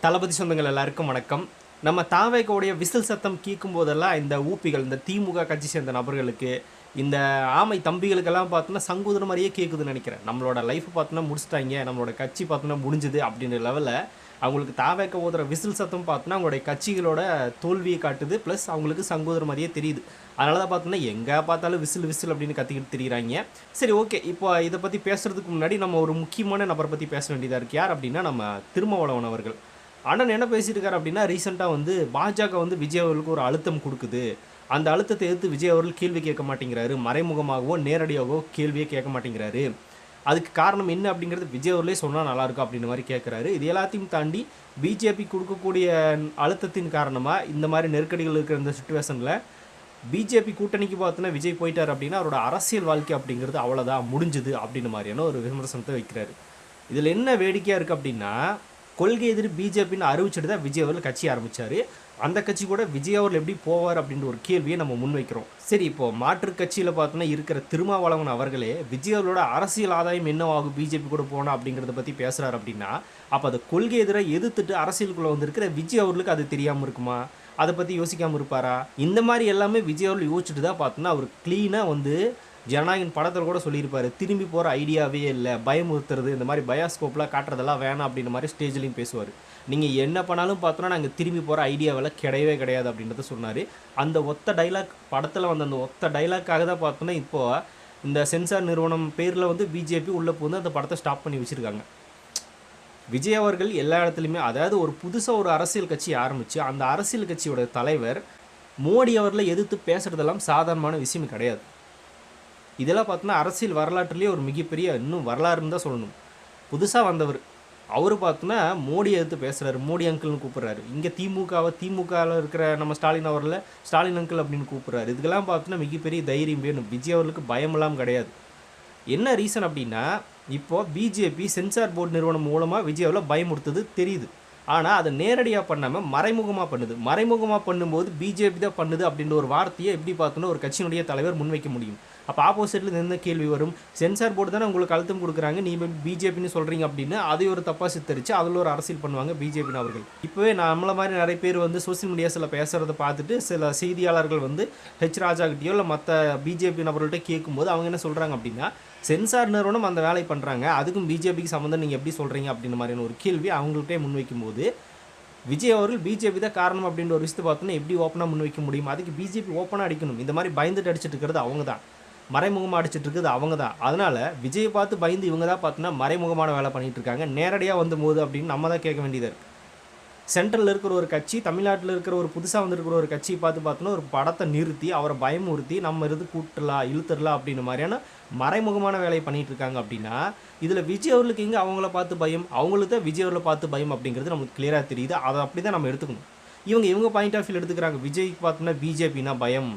தளபதி சொந்தங்கள் எல்லாருக்கும் வணக்கம். நம்ம தாவேக்கோடைய விசில் சத்தம் கேட்கும் போதெல்லாம் இந்த ஊப்பிகள், இந்த திமுக கட்சி சேர்ந்த நபர்களுக்கு, இந்த ஆமை தம்பிகளுக்கெல்லாம் பார்த்தோன்னா சங்கூதன மாதிரியே கேட்குதுன்னு நினைக்கிறேன். நம்மளோட லைஃப் பார்த்தோன்னா முடிச்சிட்டாங்க, நம்மளோட கட்சி பார்த்தோன்னா முடிஞ்சுது அப்படின்ற லெவலில் அவங்களுக்கு தாவேக்க ஓதுற விசில் சத்தம் பார்த்தோன்னா அவங்களுடைய கட்சிகளோட தோல்வியை காட்டுது. ப்ளஸ் அவங்களுக்கு சங்கூதன மாதிரியே தெரியுது. அதனால தான் பார்த்தோன்னா எங்கே பார்த்தாலும் விசில் விசில் அப்படின்னு கத்திக்கிட்டு திரிகிறாங்க. சரி, ஓகே. இப்போ இதை பற்றி பேசுகிறதுக்கு முன்னாடி நம்ம ஒரு முக்கியமான நபரை பற்றி பேச வேண்டியதாக இருக்குது. யார் அப்படின்னா நம்ம திருமாவளவன் அவர்கள். அண்ணன் என்ன பேசியிருக்காரு அப்படின்னா, ரீசெண்டாக பாஜக விஜய் அவர்களுக்கு ஒரு அழுத்தம் கொடுக்குது. அந்த அழுத்தத்தை எதிர்த்து விஜய் அவர்கள் கேள்வி கேட்க மாட்டேங்கிறாரு. மறைமுகமாகவோ நேரடியாகவோ கேள்வியே கேட்க மாட்டேங்கிறாரு. அதுக்கு காரணம் என்ன அப்படிங்கிறது விஜய் அவர்களே சொன்னால் நல்லாயிருக்கும் அப்படின்ற மாதிரி கேட்குறாரு. இது எல்லாத்தையும் தாண்டி பிஜேபி கொடுக்கக்கூடிய அழுத்தத்தின் காரணமாக இந்த மாதிரி நெருக்கடிகள் இருக்கிற இந்த சுச்சுவேஷனில் பிஜேபி கூட்டணிக்கு பார்த்தோன்னா விஜய் போயிட்டார் அப்படின்னா அவரோட அரசியல் வாழ்க்கை அப்படிங்கிறது அவ்வளோதான் முடிஞ்சுது அப்படின்ற மாதிரியான ஒரு விமர்சனத்தை வைக்கிறாரு. இதில் என்ன வேடிக்கையாக இருக்குது அப்படின்னா, கொள்கை எதிரி பிஜேபின்னு அறிவிச்சுட்டு தான் விஜய் அவர்கள் கட்சி ஆரம்பித்தார். அந்த கட்சி கூட விஜய் அவர்கள் எப்படி போவார் அப்படின்ற ஒரு கேள்வியை நம்ம முன்வைக்கிறோம். சரி, இப்போது மாற்று கட்சியில் பார்த்தோன்னா இருக்கிற திருமாவளவன் அவர்களே விஜய் அவர்களோட அரசியல் ஆதாயம் என்னவாகும் பிஜேபி கூட போனால் அப்படிங்கிறத பற்றி பேசுகிறார் அப்படின்னா, அப்போ அதை கொள்கை எதிராக எதிர்த்துட்டு அரசியலுக்குள்ளே வந்திருக்கிற விஜய் அவர்களுக்கு அது தெரியாமல் இருக்குமா? அதை பற்றி யோசிக்காமல் இருப்பாரா? இந்த மாதிரி எல்லாமே விஜய் அவர்கள் யோசிச்சுட்டு தான் பார்த்தோன்னா அவர் க்ளீனாக ஜனநாயகன் படத்தில் கூட சொல்லியிருப்பார், திரும்பி போகிற ஐடியாவே இல்லை, பயமுறுத்துறது, இந்த மாதிரி பயாஸ்கோப்லாம் காட்டுறதெல்லாம் வேணாம் அப்படின்ற மாதிரி ஸ்டேஜ்லையும் பேசுவார். நீங்கள் என்ன பண்ணாலும் பார்த்தோன்னா நாங்கள் திரும்பி போகிற ஐடியாவெல்லாம் கிடையவே கிடையாது அப்படின்றத சொன்னார். அந்த ஒத்த டைலாக் படத்தில் அந்த ஒத்த டைலாக்காக தான் பார்த்தோன்னா இப்போது இந்த சென்சார் நிறுவனம் பேரில் பிஜேபி உள்ளே போந்து அந்த படத்தை ஸ்டாப் பண்ணி வச்சுருக்காங்க. விஜய் அவர்கள் எல்லா இடத்துலையுமே, அதாவது ஒரு புதுசாக ஒரு அரசியல் கட்சி ஆரம்பித்து அந்த அரசியல் கட்சியோட தலைவர் மோடி அவர்களை எதிர்த்து பேசுகிறதெல்லாம் சாதாரணமான விஷயம் கிடையாது. இதெல்லாம் பார்த்தோன்னா அரசியல் வரலாற்றுலேயே ஒரு மிகப்பெரிய இன்னும் வரலாறுன்னு தான் சொல்லணும். புதுசாக வந்தவர் அவர் பார்த்தோன்னா மோடியை எதிர்த்து பேசுகிறாரு, மோடி அங்கிள்னு கூப்பிட்றாரு. இங்கே திமுகவில் இருக்கிற நம்ம ஸ்டாலின் அவரில் ஸ்டாலின் அங்கிள் அப்படின்னு கூப்பிட்றாரு. இதுக்கெல்லாம் பார்த்தோன்னா மிகப்பெரிய தைரியம் வேணும். விஜய் அவர்களுக்கு பயமெல்லாம் கிடையாது. என்ன ரீசன் அப்படின்னா, இப்போது பிஜேபி சென்சார் போர்டு நிறுவனம் மூலமாக விஜய் அவர்களை பயமுறுத்துது தெரியுது. ஆனால் அதை நேரடியாக பண்ணாமல் மறைமுகமாக பண்ணுது. மறைமுகமாக பண்ணும்போது பிஜேபி தான் பண்ணுது அப்படின்ற ஒரு வார்த்தையை எப்படி பார்த்தோன்னா ஒரு கட்சியினுடைய தலைவர் முன்வைக்க முடியும்? அப்போ ஆப்போசிட்டில் எந்த கேள்வி வரும்? சென்சார் போர்டு தானே உங்களுக்கு அழுத்தம் கொடுக்குறாங்க, நீ பிஜேபின்னு சொல்கிறீங்க அப்படின்னு அதை ஒரு தப்பாக சித்தரித்து அதில் ஒரு அரசியல் பண்ணுவாங்க பிஜேபின்னு அவர்கள். இப்போவே நம்மளை மாதிரி நிறைய பேர் சோசியல் மீடியாஸில் பேசுகிறத பார்த்துட்டு சில செய்தியாளர்கள் ஹெச் ராஜாக்கிட்டையோ இல்லை மற்ற பிஜேபி நபர்கள்ட்ட கேட்கும்போது அவங்க என்ன சொல்கிறாங்க அப்படின்னா, சென்சார் நிறுவனம் அந்த வேலை பண்ணுறாங்க, அதுக்கும் பிஜேபிக்கு சம்மந்தம் நீங்கள் எப்படி சொல்கிறீங்க அப்படின்ற மாதிரியான ஒரு கேள்வி அவங்கள்ட்டே முன்வைக்கும் போது விஜய் அவர்கள் பிஜேபி தான் காரணம் அப்படின்ற ஒரு விஷயத்தை பார்த்தோன்னா எப்படி ஓப்பனாக முன்வைக்க முடியும்? அதுக்கு பிஜேபி ஓப்பனாக அடிக்கணும். இந்த மாதிரி பயந்துட்டு அடிச்சுட்டு இருக்கிறது அவங்க தான், மறைமுகமாக அடிச்சுட்டு இருக்குது அவங்க தான். அதனால் விஜயை பார்த்து பயந்து இவங்க தான் பார்த்தோன்னா மறைமுகமான வேலை பண்ணிகிட்டு இருக்காங்க. நேரடியாக போது அப்படின்னு நம்ம தான் கேட்க வேண்டியதாக இருக்குது. சென்ட்ரலில் இருக்கிற ஒரு கட்சி, தமிழ்நாட்டில் இருக்கிற ஒரு புதுசாக வந்திருக்கிற ஒரு கட்சியை பார்த்தோன்னா ஒரு படத்தை நிறுத்தி அவரை பயமுறுத்தி நம்ம இருந்து கூட்டலாம் இழுத்துடலாம் அப்படின்ற மாதிரியான மறைமுகமான வேலையை பண்ணிகிட்டு இருக்காங்க. அப்படின்னா இதில் விஜய் அவர்களுக்கு எங்கே அவங்கள பார்த்து பயம்? அவங்களுக்கு தான் விஜய் அவர்களை பார்த்து பயம் அப்படிங்கிறது நமக்கு கிளியராக தெரியுது. அதை அப்படி தான் நம்ம எடுத்துக்கணும். இவங்க பாயிண்ட் ஆஃப் வியூ எடுத்துக்கிறாங்க. விஜய்க்கு பார்த்தோன்னா பிஜேபினா பயம்,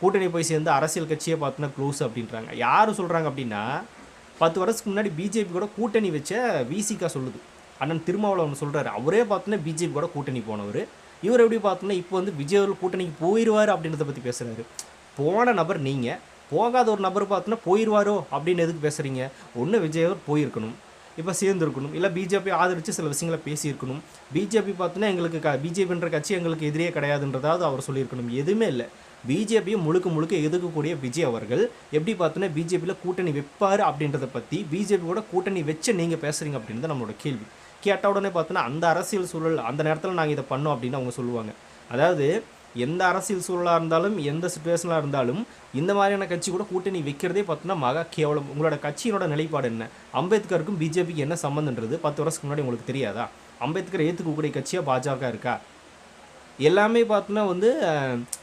கூட்டணி போய் சேர்ந்து அரசியல் கட்சியை பார்த்தோன்னா க்ளோஸ் அப்படின்றாங்க. யார் சொல்கிறாங்க அப்படின்னா, 10 வருஷத்துக்கு முன்னாடி பிஜேபி கூட கூட்டணி வச்ச விசிகா சொல்லுது. அண்ணன் திருமாவளவன் சொல்கிறாரு, அவரே பார்த்தோன்னா பிஜேபி கூட கூட்டணி போனவர். இவர் எப்படி பார்த்தோன்னா இப்போ விஜய் அவர்கள் கூட்டணிக்கு போயிடுவார் அப்படின்றத பற்றி பேசுகிறாரு. போன நபர் நீங்கள், போகாத ஒரு நபர் பார்த்தோன்னா போயிடுவாரோ அப்படின்னு எதுக்கு பேசுகிறீங்க? ஒன்று விஜய் அவர் போயிருக்கணும், இப்போ சேர்ந்துருக்கணும், இல்லை பிஜேபி ஆதரித்து சில விஷயங்களை பேசியிருக்கணும். பிஜேபி பார்த்தோன்னா எங்களுக்கு பிஜேபின்ற கட்சி எங்களுக்கு எதிரியே கிடையாதுன்றதாவது அவர் சொல்லியிருக்கணும். எதுவுமே இல்லை. பிஜேபியை முழுக்க எதிர்க்கக்கூடிய விஜய் அவர்கள் எப்படி பார்த்தோன்னா பிஜேபியில் கூட்டணி வைப்பார் அப்படின்றத பற்றி பிஜேபி கூட கூட்டணி வச்சு நீங்கள் பேசுகிறீங்க அப்படின்னு தான் நம்மளோட கேள்வி. கேட்ட உடனே பார்த்தோன்னா அந்த அரசியல் சூழல் அந்த நேரத்தில் நாங்கள் இதை பண்ணோம் அப்படின்னு அவங்க சொல்லுவாங்க. அதாவது எந்த அரசியல் சூழலாக இருந்தாலும் எந்த சுச்சுவேஷனாக இருந்தாலும் இந்த மாதிரியான கட்சி கூட கூட்டணி வைக்கிறதே பார்த்தோன்னா மகா கேவலம். உங்களோட கட்சியினோட நிலைப்பாடு என்ன? அம்பேத்கருக்கும் பிஜேபிக்கு என்ன சம்மந்தன்றது 10 வருஷத்துக்கு முன்னாடி உங்களுக்கு தெரியாதா? அம்பேத்கர் ஏற்றுக்கக்கூடிய கட்சியாக பாஜக இருக்கா? எல்லாமே பார்த்தோன்னா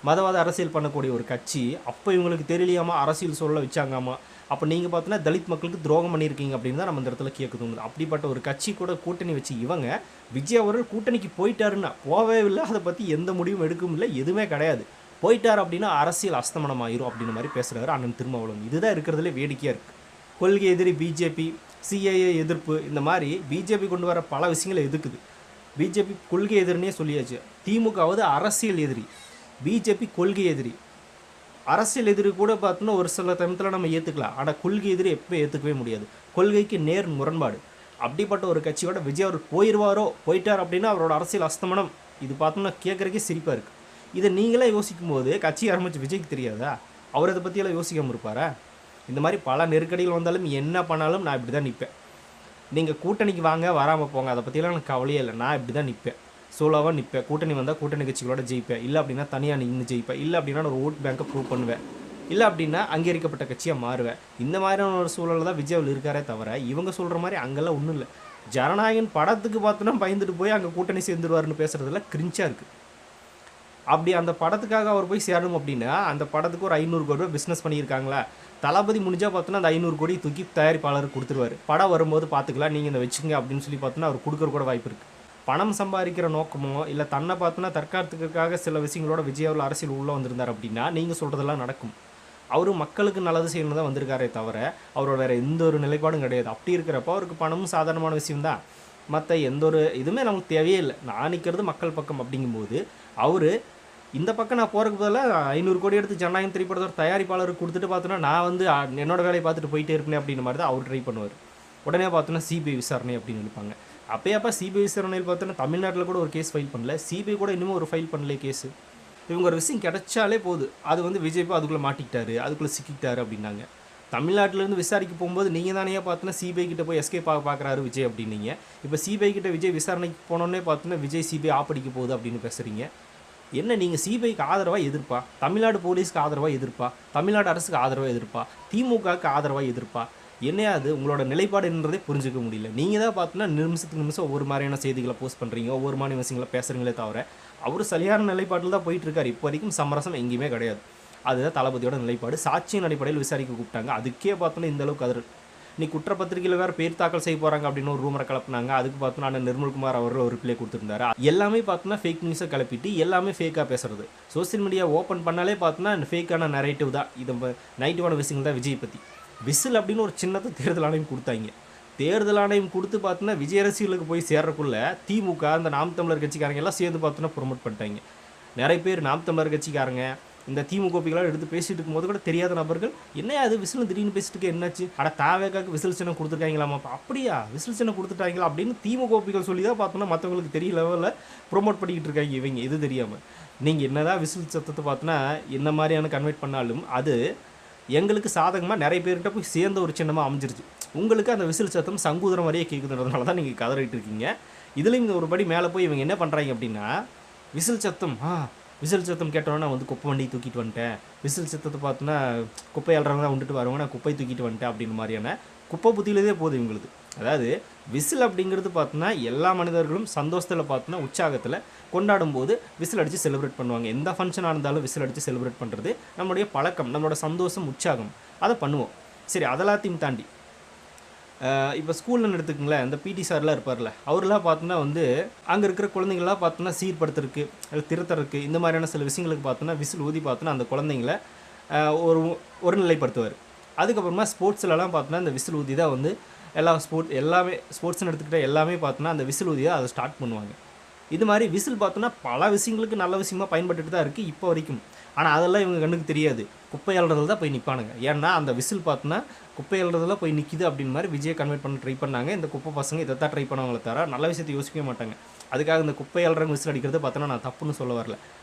மதவாத அரசியல் பண்ணக்கூடிய ஒரு கட்சி. அப்போ இவங்களுக்கு தெரியலையாமா அரசியல் சூழலை வச்சாங்காமா? அப்போ நீங்கள் பார்த்தோன்னா தலித் மக்களுக்கு துரோகம் பண்ணியிருக்கீங்க அப்படின்னு தான் நம்ம இந்த இடத்துல கேட்க தோணுது. அப்படிப்பட்ட ஒரு கட்சி கூட கூட்டணி வச்சு இவங்க விஜய் அவர்கள் கூட்டணிக்கு போயிட்டாருன்னா போவே இல்லை, அதை பற்றி எந்த முடிவும் எடுக்கவும் இல்லை, எதுவுமே கிடையாது. போயிட்டார் அப்படின்னா அரசியல் அஸ்தமனம் ஆயிரும் அப்படின்ற மாதிரி பேசுகிறாரு அண்ணன் திருமாவளவன். இதுதான் இருக்கிறதுலே வேடிக்கையாக இருக்குது. கொள்கை எதிரி பிஜேபி, சிஏஏ எதிர்ப்பு, இந்த மாதிரி பிஜேபி கொண்டு வர பல விஷயங்களை எதிர்க்குது. பிஜேபி கொள்கை எதிரினே சொல்லியாச்சு. திமுகவது அரசியல் எதிரி, பிஜேபி கொள்கை எதிரி. அரசியல் எதிரி கூட பார்த்தோன்னா ஒரு சில சமயத்தில் நம்ம ஏற்றுக்கலாம், ஆனால் கொள்கை எதிரி எப்போ ஏற்றுக்கவே முடியாது. கொள்கைக்கு நேர் முரண்பாடு. அப்படிப்பட்ட ஒரு கட்சியோட விஜய் அவர் போயிட்டார் அப்படின்னா அவரோட அரசியல் அஸ்தமனம். இது பார்த்தோம்னா கேட்குறக்கே சிரிப்பாக இருக்குது. இதை நீங்களே யோசிக்கும் போது கட்சி ஆரம்பிச்சு விஜய்க்கு தெரியாதா? அவர் அதை பற்றியெல்லாம் யோசிக்காமல் இருப்பாரா? இந்த மாதிரி பல நெருக்கடிகள் வந்தாலும் என்ன பண்ணாலும் நான் இப்படி தான் நிற்பேன். நீங்கள் கூட்டணிக்கு வாங்க வராமல் போங்க, அதை பற்றியெல்லாம் எனக்கு கவலையே இல்லை. நான் இப்படி தான் நிற்பேன், சோலோவாக நிற்பேன். கூட்டணி வந்தால் கூட்டணி கட்சிகளோட ஜெயிப்பேன், இல்லை அப்படின்னா தனியாக நின்று ஜெயிப்பேன், இல்லை அப்படின்னா ஒரு ஓட் பேங்கை ப்ரூவ் பண்ணுவேன், இல்லை அப்படின்னா அங்கீகரிக்கப்பட்ட கட்சியாக மாறுவேன். இந்த மாதிரியான ஒரு சூழலில் தான் விஜய் இருக்காரே தவிர இவங்க சொல்கிற மாதிரி அங்கெல்லாம் ஒன்றும் இல்லை. ஜனநாயகன் படத்துக்கு பார்த்தோன்னா பயந்துட்டு போய் அங்கே கூட்டணி சேர்ந்துருவாருன்னு பேசுகிறதுல கிரிஞ்சாக இருக்குது. அப்படி அந்த படத்துக்காக அவர் போய் சேரணும் அப்படின்னா அந்த படத்துக்கு ஒரு 500 கோடி ரூபா பிஸ்னஸ் பண்ணியிருக்காங்களா? தளபதி முடிஞ்சால் பார்த்தோன்னா அந்த 500 கோடி தூக்கி தயாரிப்பாளருக்கு கொடுத்துருவார். படம் வரும்போது பார்த்துக்கலாம், நீங்கள் இந்த வச்சுங்க அப்படின்னு சொல்லி பார்த்தோன்னா அவர் கொடுக்குற கூட வாய்ப்பு இருக்குது. பணம் சம்பாதிக்கிற நோக்கமோ இல்லை தன்னை பார்த்தோன்னா தற்காத்துக்காக சில விஷயங்களோட விஜய் அவர்கள் அரசியல் உள்ளே வந்திருந்தார் அப்படின்னா நீங்கள் சொல்கிறதெல்லாம் நடக்கும். அவர் மக்களுக்கு நல்லது செய்யணும் தான் வந்திருக்காரே தவிர அவரோட வேறு எந்த ஒரு நிலைப்பாடும் கிடையாது. அப்படி இருக்கிறப்போ அவருக்கு பணமும் சாதாரணமான விஷயம்தான். மற்ற எந்த ஒரு இதுவுமே நமக்கு தேவையே இல்லை. நான் நிற்கிறது மக்கள் பக்கம் அப்படிங்கும்போது அவர் இந்த பக்கம் நான் போகிறதுக்கு பதிலாக 500 கோடி எடுத்து ஜனநாயகம் திரைப்படத்தோட தயாரிப்பாளருக்கு கொடுத்துட்டு பார்த்தோன்னா நான் வந்து என்னோட வேலையை பார்த்துட்டு போயிட்டே இருப்பேன் அப்படின்ற மாதிரி தான் அவர் ட்ரை பண்ணுவார். உடனே பார்த்தோன்னா சிபிஐ விசாரணை அப்படின்னு நினைப்பாங்க. அப்போ சிபிஐ விசாரணையில் பார்த்தோன்னா தமிழ்நாட்டில் கூட ஒரு கேஸ் ஃபைல் பண்ணல, சிபிஐ கூட இன்னமும் ஒரு ஃபைல் பண்ணல கேஸு. இவங்க ஒரு விஷயம் கிடைச்சாலே போகுது, அது வந்து விஜய் போய் அதுக்குள்ளே மாட்டிக்கிட்டாரு, அதுக்குள்ளே சிக்கிட்டாரு அப்படின்னாங்க. தமிழ்நாட்டிலேருந்து விசாரிக்க போகும்போது நீங்கள் தானே பார்த்தோன்னா சிபிஐ கிட்ட போய் எஸ்கே பார்க்குறாரு விஜய் அப்படின்னீங்க. இப்போ சிபிஐ கிட்ட விஜய் விசாரணைக்கு போனோன்னே பார்த்தோன்னா விஜய் சிபிஐ ஆப்படிக்க போகுது அப்படின்னு பேசுகிறீங்க. என்ன நீங்கள் சிபிஐக்கு ஆதரவாக எதிர்ப்பா, தமிழ்நாடு போலீஸ்க்கு ஆதரவாக எதிர்ப்பா, தமிழ்நாடு அரசுக்கு ஆதரவாக எதிர்ப்பா, திமுகவுக்கு ஆதரவாக எதிர்ப்பா? என்னையாது உங்களோட நிலைப்பாடு என்னன்றதே புரிஞ்சிக்க முடியல. நீங்கள் தான் பார்த்தோன்னா நிமிஷத்துக்கு நிமிஷம் ஒவ்வொரு மாதிரியான செய்திகளை போஸ்ட் பண்ணுறீங்க, ஒவ்வொரு மாதிரி விஷயங்களை பேசுகிறீங்களே தவிர அவர் சரியான நிலைப்பாட்டில் தான் போயிட்டுருக்காரு. இப்போ வரைக்கும் சமரசம் எங்கேயுமே கிடையாது. அதுதான் தளபதியோட நிலைப்பாடு. சாட்சியின் அடிப்படையில் விசாரிக்க கூப்பிட்டாங்க, அதுக்கே பார்த்தோன்னா இந்த அளவுக்கு அதிர். நீ குற்றப்பத்திரிகையில் வேறு பேர் தாக்கல் செய்ய போகிறாங்க அப்படின்னு ஒரு ரூமரை கிளப்புனாங்க. அதுக்கு பார்த்தோன்னா அண்ணன் நிர்மல்குமார் அவர்கள் ஒரு ரிப்ளை கொடுத்துருந்தாரு. எல்லாமே பார்த்தோன்னா ஃபேக் நியூஸை கிளப்பிட்டு எல்லாமே ஃபேக்காக பேசுறது. சோசியல் மீடியா ஓப்பன் பண்ணாலே பார்த்தோன்னா ஃபேக்கான நரேட்டிவ் தான். இது நைட்டிவான விஷயங்கள் தான் விஜய் பற்றி. விசில் அப்படின்னு ஒரு சின்னத்தை தேர்தல் ஆணையம் கொடுத்தாங்க. தேர்தல் ஆணையம் கொடுத்து பார்த்தோன்னா விஜய் அரசியலுக்கு போய் சேர்றக்குள்ள திமுக அந்த நாம் தமிழர் கட்சிக்காரங்க எல்லாம் சேர்ந்து பார்த்தோன்னா ப்ரொமோட் பண்ணிட்டாங்க. நிறைய பேர் நாம் தமிழர் கட்சிக்காரங்க இந்த திமுகலாம் எடுத்து பேசிட்டு இருக்கும்போது கூட தெரியாத நபர்கள் என்ன அது விசில் திடீர்னு பேசிட்டு என்னாச்சு, தாவேக்காக்கு விசில் சின்னம் கொடுத்துருக்காங்களாமா, அப்படியா விசில் சின்னம் கொடுத்துட்டாங்களா அப்படின்னு திமுகபிகள் சொல்லி தான் பார்த்தோன்னா மற்றவங்களுக்கு தெரிய லெவலில் ப்ரொமோட் பண்ணிக்கிட்டு இருக்காங்க இவங்க. இது தெரியாமல் நீங்கள் என்னதான் விசில் சத்தத்தை பார்த்தோன்னா என்ன மாதிரியான கன்வெர்ட் பண்ணாலும் அது எங்களுக்கு சாதகமாக நிறைய பேர்கிட்ட போய் சேர்ந்த ஒரு சின்னமாக அமைஞ்சிருச்சு. உங்களுக்கு அந்த விசில் சத்தம் சங்கூதரம் மாதிரியே கேட்குதுன்றதுனால தான் நீங்கள் கதறிட்டு இருக்கீங்க. இதுலேயும் இந்த ஒரு படி மேலே போய் இவங்க என்ன பண்ணுறாங்க அப்படின்னா விசில் சத்தம் கேட்டோன்னா நான் வந்து குப்பை வண்டி தூக்கிட்டு வந்துட்டேன், விசில் சத்தத்தை பார்த்தோன்னா குப்பை அல்றவங்க தான் வந்துட்டு வரவங்க, நான் குப்பை தூக்கிட்டு வந்துட்டேன் அப்படின்னு மாதிரியான குப்பை புத்தியிலே போகுது இவங்களுக்கு. அதாவது விசில் அப்படிங்கிறது பார்த்தோன்னா எல்லா மனிதர்களும் சந்தோஷத்தில் பார்த்தோன்னா உற்சாகத்தில் கொண்டாடும் போது விசில் அடித்து செலிப்ரேட் பண்ணுவாங்க. எந்த ஃபங்க்ஷனாக இருந்தாலும் விசில் அடித்து செலிப்ரேட் பண்ணுறது நம்மளுடைய பழக்கம், நம்மளோட சந்தோஷம், உற்சாகம், அதை பண்ணுவோம். சரி, அதெல்லாத்தையும் தாண்டி இப்போ ஸ்கூலில் எடுத்துக்கங்களேன், இந்த பிடி சார்லாம் இருப்பார்ல, அவரெலாம் பார்த்தோன்னா வந்து அங்கே இருக்கிற குழந்தைங்களாம் பார்த்தோன்னா சீர்படுத்துறதுக்கு இல்லை திருத்தறதுக்கு இந்த மாதிரியான சில விஷயங்களுக்கு பார்த்தோன்னா விசில் ஊதி பார்த்தோன்னா அந்த குழந்தைங்கள ஒரு நிலைப்படுத்துவார். அதுக்கப்புறமா ஸ்போர்ட்ஸ்லலாம் பார்த்தோன்னா இந்த விசில் ஊதி தான் வந்து எல்லாமே ஸ்போர்ட்ஸ்னு எடுத்துக்கிட்டால் எல்லாமே பார்த்தோன்னா அந்த விசில் ஊதி தான் அதை ஸ்டார்ட் பண்ணுவாங்க. இது மாதிரி விசில் பார்த்தோன்னா பல விஷயங்களுக்கு நல்ல விஷயமாக பயன்பட்டுட்டு தான் இருக்குது இப்போ வரைக்கும். ஆனால் அதெல்லாம் இவங்க கண்ணுக்கு தெரியாது. குப்பை அள்ளுறதுல தான் போய் நிற்பானுங்க. ஏன்னா அந்த விசில் பார்த்தோன்னா குப்பை அள்ளுறதுல போய் நிற்கிது அப்படின்னு மாதிரி விஜயை கன்வெர்ட் பண்ண ட்ரை பண்ணாங்க. இந்த குப்பை பசங்க இதை தான் ட்ரை பண்ணுவாங்களே தவிர நல்ல விஷயத்தை யோசிக்கவே மாட்டாங்க. அதுக்காக இந்த குப்பை அள்ளுறவங்க விசில் அடிக்கிறது பார்த்தோன்னா நான் தப்புன்னு சொல்ல வரல.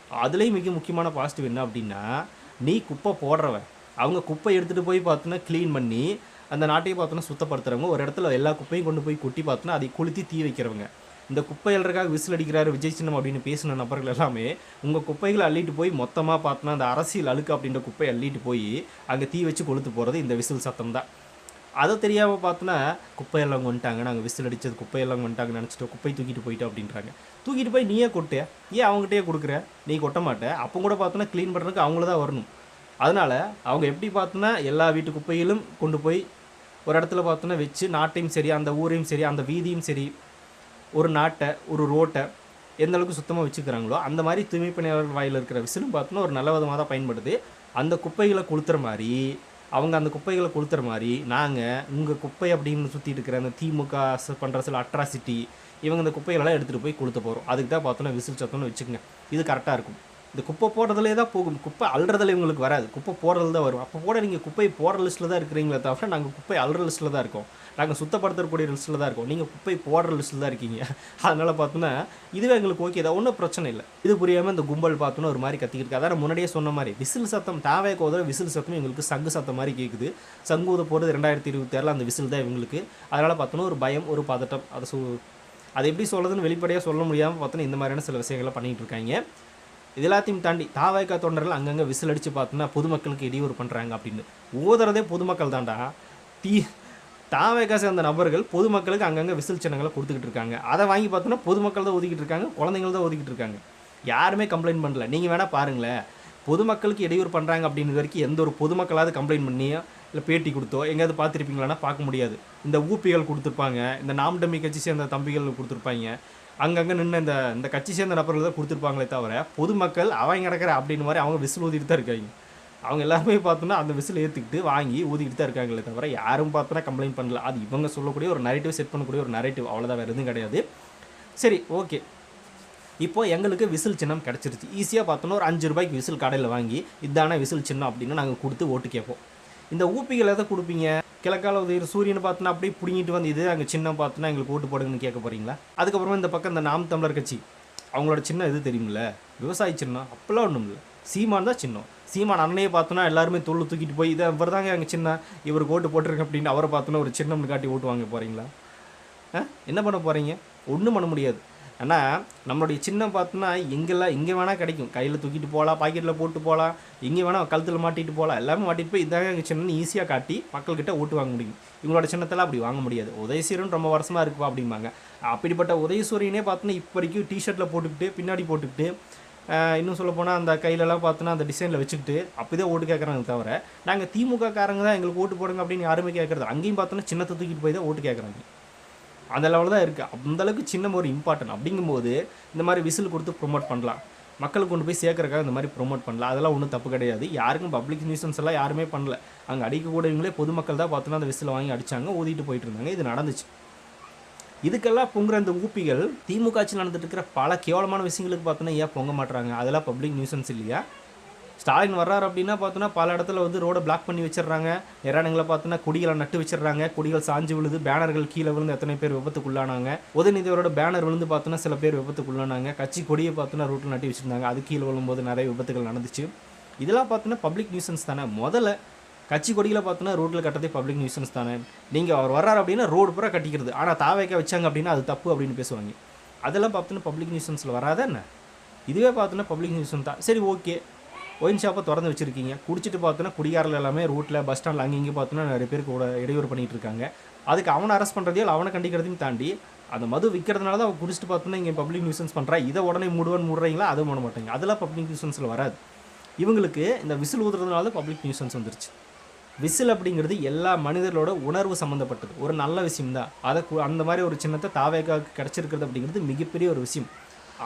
அதுலேயும் மிக முக்கியமான பாசிட்டிவ் என்ன அப்படின்னா, நீ குப்பை போடுறவன், அவங்க குப்பை எடுத்துகிட்டு போய் பார்த்தோன்னா க்ளீன் பண்ணி அந்த நாட்டையை பார்த்தோன்னா சுத்தப்படுத்துகிறவங்க, ஒரு இடத்துல எல்லா குப்பையும் கொண்டு போய் கொட்டி பார்த்தோன்னா அதை கொளுத்தி தீ வைக்கிறவங்க. இந்த குப்பை அள்ளுறதுக்காக விசில் அடிக்கிறாரு விஜய் சின்னம் அப்படின்னு பேசின நபர்கள் எல்லாமே உங்கள் குப்பைகளை அள்ளிட்டு போய் மொத்தமாக பார்த்தோன்னா அந்த அரசியல் அழுக்கு அப்படின்ற குப்பையை அள்ளிட்டு போய் அங்கே தீ வச்சு கொளுத்து போகிறது இந்த விசில் சத்தம் தான். அதை தெரியாமல் பார்த்தோன்னா குப்பையெல்லாம் வந்துட்டாங்க, நாங்கள் விசில் அடித்தது குப்பையெல்லாம் வந்துட்டாங்கன்னு நினச்சிட்டு குப்பை தூக்கிட்டு போயிட்டோம் அப்படின்றாங்க. தூக்கிட்டு போய் நீயே கொட்டு, ஏன் அவங்ககிட்டயே கொடுக்குற, நீ கொட்ட மாட்டேன். அப்போ கூட பார்த்தோன்னா க்ளீன் பண்ணுறதுக்கு அவங்கள தான் வரணும். அதனால் அவங்க எப்படி பார்த்தோன்னா எல்லா வீட்டு குப்பையிலும் கொண்டு போய் ஒரு இடத்துல பார்த்தோன்னா வச்சு நாட்டையும் சரி அந்த ஊரையும் சரி அந்த வீதியும் சரி ஒரு நாட்டை ஒரு ரோட்டை எந்த அளவுக்கு சுத்தமாக வச்சுக்கிறாங்களோ அந்த மாதிரி தூய்மை பணியாளர்கள் வாயில் இருக்கிற விசிலும் பார்த்தோன்னா ஒரு நல்ல விதமாக தான் பயன்படுது. அந்த குப்பைகளை கொளுத்துற மாதிரி அவங்க அந்த குப்பைகளை கொளுத்துற மாதிரி நாங்கள் உங்கள் குப்பை அப்படின்னு சுற்றிட்டு இருக்கிற அந்த திமுக பண்ணுற சில அட்ராசிட்டி இவங்க இந்த குப்பைகளெல்லாம் எடுத்துகிட்டு போய் கொளுத்த போகிறோம். அதுக்கு தான் பார்த்தோன்னா விசில் சத்தம்னு வச்சுக்கோங்க. இது கரெக்டாக இருக்கும். இந்த குப்பை போடுறதுலே தான் போகும். குப்பை அள்ளுறதுல இவங்களுக்கு வராது. குப்பை போடுறதுல தான் வரும். அப்போ கூட நீங்கள் குப்பை போடுற லிஸ்ட்டில் தான் இருக்கிறீங்களே தவிர நாங்கள் குப்பை அள்ளுற லிஸ்ட்டில் தான் இருக்கோம். நாங்கள் சுத்தப்படுத்தக்கூடிய லிஸ்ட்டில் தான் இருக்கோம். நீங்கள் குப்பை போடுற லிஸ்ட்டில் தான் இருக்கீங்க. அதனால் பார்த்தோன்னா இதுவே எங்களுக்கு ஓகே தான், ஒன்றும் பிரச்சனை இல்லை. இது புரியாமல் இந்த கும்பல் பார்த்தோன்னா ஒரு மாதிரி கத்திக்கிட்டு அதான் நான் முன்னாடியே சொன்ன மாதிரி விசில் சத்தம் தாவேக்கு உதவ விசில் சத்தம் எங்களுக்கு சங்கு சத்தம் மாதிரி கேட்குது. சங்கு ஊத போகிறது 2026 அந்த விசில் தான் இவங்களுக்கு. அதனால் பார்த்தோன்னா ஒரு பயம், ஒரு பதட்டம். அதை எப்படி சொல்கிறதுன்னு வெளிப்படையாக சொல்ல முடியாமல் பார்த்தோன்னா இந்த மாதிரியான சில விஷயங்களை பண்ணிகிட்டு இருக்காங்க. இது எல்லாத்தையும் தாண்டி தாவேக்கா தொண்டர்கள் அங்கங்கே விசில் அடித்து பார்த்தோன்னா பொதுமக்களுக்கு இடையூறு பண்ணுறாங்க அப்படின்னு. ஓதுறதே பொதுமக்கள் தாண்டா. தாவேக்கா சேர்ந்த நபர்கள் பொதுமக்களுக்கு அங்கங்கே விசில் சின்னங்களை கொடுத்துக்கிட்டு இருக்காங்க. அதை வாங்கி பார்த்தோன்னா பொதுமக்கள் தான் ஒதுக்கிட்டு இருக்காங்க, குழந்தைகள் தான் ஒதுக்கிட்டு இருக்காங்க. யாருமே கம்ப்ளைண்ட் பண்ணல. நீங்கள் வேணால் பாருங்களேன், பொதுமக்களுக்கு இடையூறு பண்ணுறாங்க அப்படின்ற வரைக்கும் எந்த ஒரு பொதுமக்களாவது கம்ப்ளைண்ட் பண்ணியோ இல்லை பேட்டி கொடுத்தோ எங்கேயாவது பார்த்துருப்பீங்களான்னா பார்க்க முடியாது. இந்த ஊப்பிகள் கொடுத்துருப்பாங்க, இந்த நாம் டம்மி கட்சி சேர்ந்த தம்பிகள் கொடுத்துருப்பாங்க, அங்கங்கே நின்று இந்த கட்சி சேர்ந்த நபர்கள் தான் கொடுத்துருப்பாங்களே தவிர பொதுமக்கள் அவங்க கிடக்கிற அப்படின்னு மாதிரி அவங்க விசில் ஊதிட்டு தான் இருக்காங்க. அவங்க எல்லாருமே பார்த்தோன்னா அந்த விசில் ஏற்றுக்கிட்டு வாங்கி ஊதிக்கிட்டு தான் இருக்காங்களே தவிர யாரும் பார்த்தோன்னா கம்ப்ளைண்ட் பண்ணல. அது இவங்க சொல்லக்கூடிய ஒரு நரேட்டிவ், செட் பண்ணக்கூடிய ஒரு நரேட்டிவ், அவ்வளோதான், வேறு எதுவும் கிடையாது. சரி, ஓகே. இப்போது எங்களுக்கு விசில் சின்னம் கிடச்சிருச்சு. ஈஸியாக பார்த்தோன்னா ஒரு 5 ரூபாய்க்கு விசில் கடையில் வாங்கி இதான விசில் சின்னம் அப்படின்னு நாங்கள் கொடுத்து ஓட்டு கேட்போம். இந்த ஊப்பிகள் எதை கொடுப்பீங்க? கிழக்கால உதவி சூரியனை பார்த்தோன்னா அப்படியே பிடிங்கிட்டு வந்து இது அங்கே சின்னம் பார்த்தோன்னா எங்களுக்கு ஓட்டு போடுங்கன்னு கேட்க போகிறீங்களா? அதுக்கப்புறமா இந்த பக்கம் இந்த நாம் தமிழர் கட்சி அவங்களோட சின்னம் எது தெரியுமில்ல? விவசாய சின்னம். அப்போல்லாம் ஒன்றும் இல்லை, சீமான் தான் சின்னம். சீமான் அன்னையே பார்த்தோன்னா எல்லாருமே தொழில் தூக்கிட்டு போய் இதை இவர் தாங்க எங்கள் சின்ன இவருக்கு ஓட்டு போட்டிருக்கு அப்படின்னு அவரை பார்த்தோன்னா ஒரு சின்னம்னு காட்டி ஓட்டு வாங்க போகிறீங்களா? என்ன பண்ண போகிறீங்க? ஒன்றும் பண்ண முடியாது. ஆனால் நம்மளுடைய சின்னம் பார்த்தோன்னா எங்கே வேணால் கிடைக்கும். கையில் தூக்கிட்டு போகலாம், பாக்கெட்டில் போட்டு போகலாம், எங்கே வேணால் கழுத்தில் மாட்டிட்டு போகலாம். எல்லாமே மாட்டிட்டு போய் இதாங்க எங்கள் சின்னன்னு ஈஸியாக காட்டி மக்கள்கிட்ட ஓட்டு வாங்க முடியும். இவங்களோட சின்னத்தெல்லாம் அப்படி வாங்க முடியாது. உதயசூரியன் ரொம்ப வருஷமாக இருக்குப்பா அப்படிம்பாங்க. அப்படிப்பட்ட உதயசூரியனே பார்த்தோன்னா இப்போ வரைக்கும் டிஷர்ட்டில் போட்டுக்கிட்டு பின்னாடி போட்டுக்கிட்டு இன்னும் சொல்ல போனால் அந்த கையிலலாம் பார்த்தோன்னா அந்த டிசைனில் வச்சுக்கிட்டு அப்படிதான் ஓட்டு கேட்குறாங்க தவிர நாங்கள் திமுக காரங்க தான் எங்களுக்கு ஓட்டு போடுங்க அப்படின்னு யாருமே கேட்குறது. அங்கேயும் பார்த்தோன்னா சின்னத்தை தூக்கிட்டு போய் தான் ஓட்டு கேட்குறாங்க. அந்த லெவலில் தான் இருக்குது. அந்தளவுக்கு சின்ன ஒரு இம்பார்ட்டன்ட். அப்படிங்கும்போது இந்த மாதிரி விசில் கொடுத்து ப்ரொமோட் பண்ணலாம், மக்களுக்கு கொண்டு போய் சேர்க்கறக்காக இந்த மாதிரி ப்ரொமோட் பண்ணலாம். அதெல்லாம் ஒன்றும் தப்பு கிடையாது. யாருக்கும் பப்ளிக் நியூசன்ஸ் எல்லாம் யாருமே பண்ணல. அங்கே அடிக்கக்கூடியவங்களே பொதுமக்கள் தான் பார்த்தோன்னா அந்த விசில் வாங்கி அடித்தாங்க, ஊதிட்டு போயிட்டு இருந்தாங்க. இது நடந்துச்சு. இதுக்கெல்லாம் பொங்குற இந்த ஊப்பிகள் திமுக ஆட்சியில் நடந்துட்டு இருக்கிற பல கேவலமான விஷயங்களுக்கு பார்த்தோன்னா ஏன் பொங்க மாட்டுறாங்க? அதெல்லாம் பப்ளிக் நியூசன்ஸ் இல்லையா? ஸ்டாலின் வர்றாரு அப்படின்னா பார்த்தோன்னா பல இடத்துல வந்து ரோடை பிளாக் பண்ணி வச்சிடுறாங்க. நிறைய இடங்களை பார்த்தோன்னா கொடிகளை நட்டு வச்சிடுறாங்க. கொடிகள் சாஞ்சு விழுது, பேனர்கள் கீழே விழுந்து எத்தனை பேர் விபத்துக்குள்ளானாங்க. உதயநிதியோட பேனர் விழுந்து பார்த்தோன்னா சில பேர் விபத்துக்குள்ளானாங்க. கட்சி கொடியை பார்த்தோன்னா ரோட்டில் நட்டி வச்சுருந்தாங்க, அது கீழே விழும்போது நிறைய விபத்துகள் நடந்துச்சு. இதெல்லாம் பார்த்தோன்னா பப்ளிக் நியூசன்ஸ் தானே. முதல்ல கட்சி கொடியில் பார்த்தோன்னா ரோட்டில் கட்டதே பப்ளிக் நியூசன்ஸ் தானே. நீங்கள் அவர் வர்றாரு அப்படின்னா ரோடு பூரா கட்டிக்கிறது, ஆனால் தாவேக்கா வச்சாங்க அப்படின்னா அது தப்பு அப்படின்னு பேசுவாங்க. அதெல்லாம் பார்த்தோன்னா பப்ளிக் நியூசன்ஸில் வராதா என்ன? இதுவே பார்த்தோன்னா பப்ளிக் நியூசன் தான். சரி, ஓகே. ஒயின் ஷாப்பை திறந்து வச்சுருக்கீங்க, குடிச்சிட்டு பார்த்தோன்னா குடிகாரில் எல்லாமே ரோட்டில் பஸ் ஸ்டாண்டில் அங்கேயும் பார்த்தோன்னா நிறைய பேருக்கு கூட இடையூறு பண்ணிகிட்டு இருக்காங்க. அதுக்கு அவனை அரெஸ்ட் பண்ணுறதையோ அவனை கண்டிக்கிறதையும் தாண்டி அந்த மது விற்கிறதுனால தான் அவன் குடிச்சிட்டு பார்த்தோன்னா இங்கே பப்ளிக் நியூசன்ஸ் பண்ணுறா, இதை உடனே மூடுறீங்களா? அதுவும் பண்ண மாட்டாங்க. அதெல்லாம் பப்ளிக் நியூசன்ஸில் வராது. இவங்களுக்கு இந்த விசில் ஊதுறதுனால தான் பப்ளிக் நியூசன்ஸ் வந்துருச்சு. விசில் அப்படிங்கிறது எல்லா மனிதர்களோட உணர்வு சம்மந்தப்பட்டது, ஒரு நல்ல விஷயம் தான். அதை அந்த மாதிரி ஒரு சின்னத்தை தாவேக்காவுக்கு கிடச்சிருக்கிறது அப்படிங்கிறது மிகப்பெரிய ஒரு விஷயம்.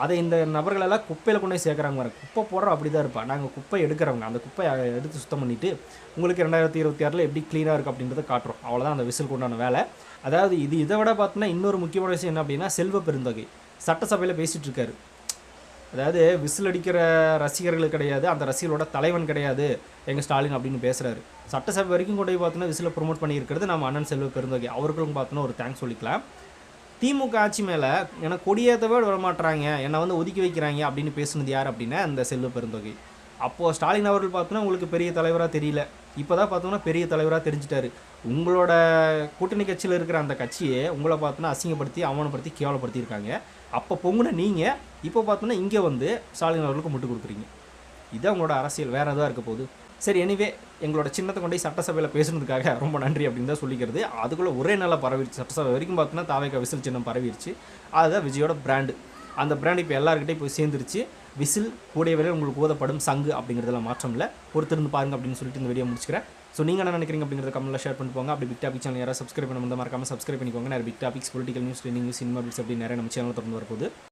அதை இந்த நபர்களெல்லாம் குப்பையில் கொண்டு போய் சேர்க்குறாங்க. வர குப்பை போடுறோம் அப்படி தான் இருப்பா. நாங்கள் குப்பை எடுக்கிறவங்க, அந்த குப்பையை எடுத்து சுத்தம் பண்ணிவிட்டு உங்களுக்கு 2026 எப்படி க்ளீனாக இருக்குது அப்படின்றத காட்டுறோம். அவ்வளோதான் அந்த விசில் கொண்டான வேலை. அதாவது இதை விட பார்த்தோன்னா இன்னொரு முக்கியமான விஷயம் என்ன அப்படின்னா, செல்வ பெருந்தொகை சட்டசபையில் பேசிகிட்டு இருக்காரு. அதாவது விசில் அடிக்கிற ரசிகர்கள் கிடையாது, அந்த ரசிகர்களோட தலைவன் கிடையாது எங்கள் ஸ்டாலின் அப்படின்னு பேசுகிறாரு. சட்டசபை வரைக்கும் கொண்டு போய் பார்த்தோன்னா விசிலை ப்ரொமோட் பண்ணியிருக்கிறது நம்ம அண்ணன் செல்வ பெருந்தொகை. அவர்களுக்கும் பார்த்தோன்னா ஒரு தேங்க்ஸ் சொல்லிக்கலாம். திமுக ஆட்சி மேலே என்னை கொடியேற்றவே வரமாட்டுறாங்க, என்னை வந்து ஒதுக்கி வைக்கிறாங்க அப்படின்னு பேசுனது யார் அப்படின்னா அந்த செல்வ பெருந்தொகை. அப்போது ஸ்டாலின் அவர்கள் பார்த்தோன்னா உங்களுக்கு பெரிய தலைவராக தெரியல, இப்போ தான் பார்த்தோன்னா பெரிய தலைவராக தெரிஞ்சிட்டாரு. உங்களோட கூட்டணி கட்சியில் இருக்கிற அந்த கட்சியை உங்களை பார்த்தோன்னா அசிங்கப்படுத்தி அவமானப்படுத்தி கேவலப்படுத்தியிருக்காங்க. அப்போ பொங்குன நீங்கள் இப்போ பார்த்தோன்னா இங்கே வந்து ஸ்டாலின் அவர்களுக்கு முட்டு கொடுக்குறீங்க. இதான் உங்களோட அரசியல், வேறு எதாவது இருக்க போகுது. சரி, எனிவே எங்களோட சின்னத்தை கொண்டு சட்டசபையில் பேசுனதுக்காக ரொம்ப நன்றி அப்படின்னு தான் சொல்லிக்கிறது. அதுக்குள்ளே ஒரே நாளில் பரவிடுச்சு. சட்டசபை வரைக்கும் பார்த்தோன்னா தாவேக்கா விசில் சின்னம் பரவிடுச்சு. அதுதான் விஜயோட பிராண்டு. அந்த பிராண்ட் இப்போ எல்லாருக்கிட்டையும் போய் சேர்ந்துருச்சு. விசில் கூடிய வரையில் உங்களுக்கு ஓதப்படும் சங்கு அப்படிங்கிறதுலாம் மாற்றம் இல்லை. பொறுத்திருந்து பாருங்க அப்படின்னு சொல்லிட்டு இந்த வீடியோ முடிச்சுக்கிறேன். ஸோ நீங்கள் என்ன நினைக்கிறீங்க அப்படிங்கிறத கமெண்ட்டில் ஷேர் பண்ணி போங்க. அப்படி பிக் டாபிக் சேனல் யாராவது சப்ஸ்கிரைப் பண்ண மறக்காமல் சப்ஸ்கிரைப் பண்ணிக்கோங்க. நிறைய big topics, political news, trending news, cinema bits அப்படி நிறைய நம்ம சேனல் தொடர்ந்து வரப்போகுது.